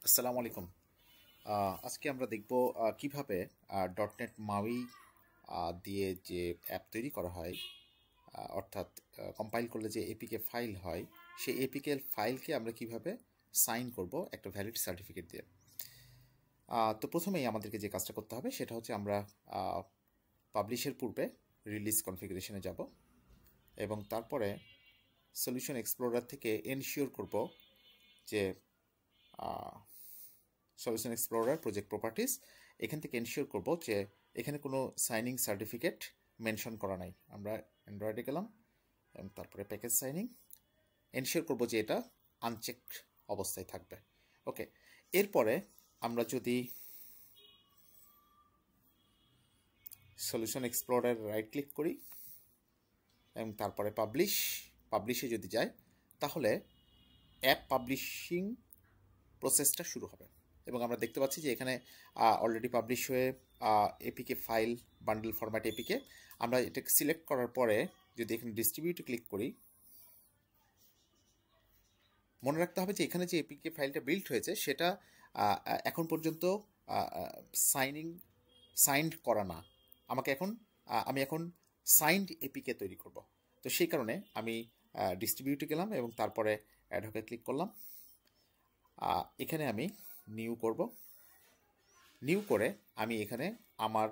আসসালামু আলাইকুম। আজকে আমরা দেখব কিভাবে ডটনেট মাউই দিয়ে যে অ্যাপ তৈরি করা হয়, অর্থাৎ কম্পাইল করলে যে এপিকে ফাইল হয়, সেই এপিকে ফাইলকে আমরা কিভাবে সাইন করব একটা ভ্যালিড সার্টিফিকেট দিয়ে। তো প্রথমেই আমাদেরকে যে কাজটা করতে হবে সেটা হচ্ছে আমরা পাবলিশের পূর্বে রিলিজ কনফিগারেশনে যাব এবং তারপরে সলিউশন এক্সপ্লোরার থেকে এনশিওর করব যে সলিউশন এক্সপ্লোরার প্রজেক্ট প্রপার্টিস এখান থেকে এনশিওর করব যে এখানে কোনো সাইনিং সার্টিফিকেট মেনশন করা নাই। আমরা অ্যান্ড্রয়েডে গেলাম এবং তারপরে প্যাকেজ সাইনিং এনশিওর করব যে এটা আনচেকড অবস্থায় থাকবে। ওকে, এরপরে আমরা যদি সলিউশন এক্সপ্লোরার রাইট ক্লিক করি এবং তারপরে পাবলিশে যদি যাই, তাহলে অ্যাপ পাবলিশিং প্রসেসটা শুরু হবে এবং আমরা দেখতে পাচ্ছি যে এখানে অলরেডি পাবলিশ হয়ে APK file bundle format APK আমরা এটাকে সিলেক্ট করার পরে যদি এখানে ডিস্ট্রিবিউটে ক্লিক করি, মনে রাখতে হবে যে এখানে যে এপিকে ফাইলটা বিল্ড হয়েছে সেটা এখন পর্যন্ত সাইন্ড করা না। আমি এখন সাইন্ড এপিকে তৈরি করব। তো সেই কারণে আমি ডিস্ট্রিবিউটে গেলাম এবং তারপরে অ্যাডহকে ক্লিক করলাম। এখানে আমি নিউ করব। নিউ করে আমি এখানে আমার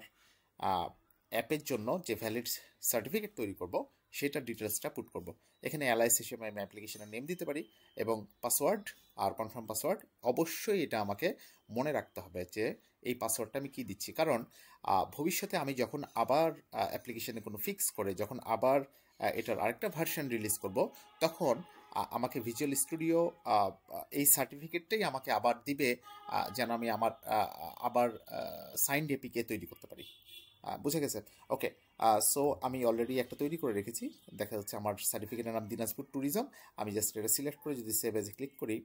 অ্যাপের জন্য যে ভ্যালিড সার্টিফিকেট তৈরি করব সেটার ডিটেলসটা পুট করব। এখানে অ্যালাইস হিসেবে আমি অ্যাপ্লিকেশনের নেম দিতে পারি এবং পাসওয়ার্ড আর কনফার্ম পাসওয়ার্ড অবশ্যই এটা আমাকে মনে রাখতে হবে যে এই পাসওয়ার্ডটা আমি কী দিচ্ছি, কারণ ভবিষ্যতে আমি যখন আবার অ্যাপ্লিকেশনে কোনো ফিক্স করে যখন আবার এটার আরেকটা ভার্সন রিলিজ করব, তখন আমাকে ভিজুয়াল স্টুডিও এই সার্টিফিকেটটাই আমাকে আবার দিবে, যেন আমি আমার আবার সাইন্ড এপিকে তৈরি করতে পারি। বুঝে গেছে? ওকে, সো আমি অলরেডি একটা তৈরি করে রেখেছি। দেখা যাচ্ছে আমার সার্টিফিকেটের নাম দিনাজপুর ট্যুরিজম। আমি জাস্ট এটা সিলেক্ট করে যদি সেভ এজে ক্লিক করি,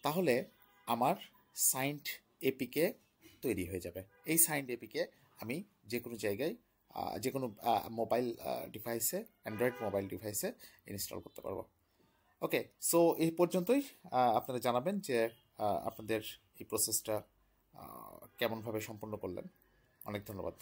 তাহলে আমার সাইন্ড এপিকে তৈরি হয়ে যাবে। এই সাইন্ড এপিকে আমি যে কোনো জায়গায় যে কোনো মোবাইল ডিভাইসে, অ্যান্ড্রয়েড মোবাইল ডিভাইসে ইনস্টল করতে পারবো। ওকে, সো এই পর্যন্তই। আপনারা জানাবেন যে আপনাদের এই প্রসেসটা কেমনভাবে সম্পন্ন করলেন। অনেক ধন্যবাদ।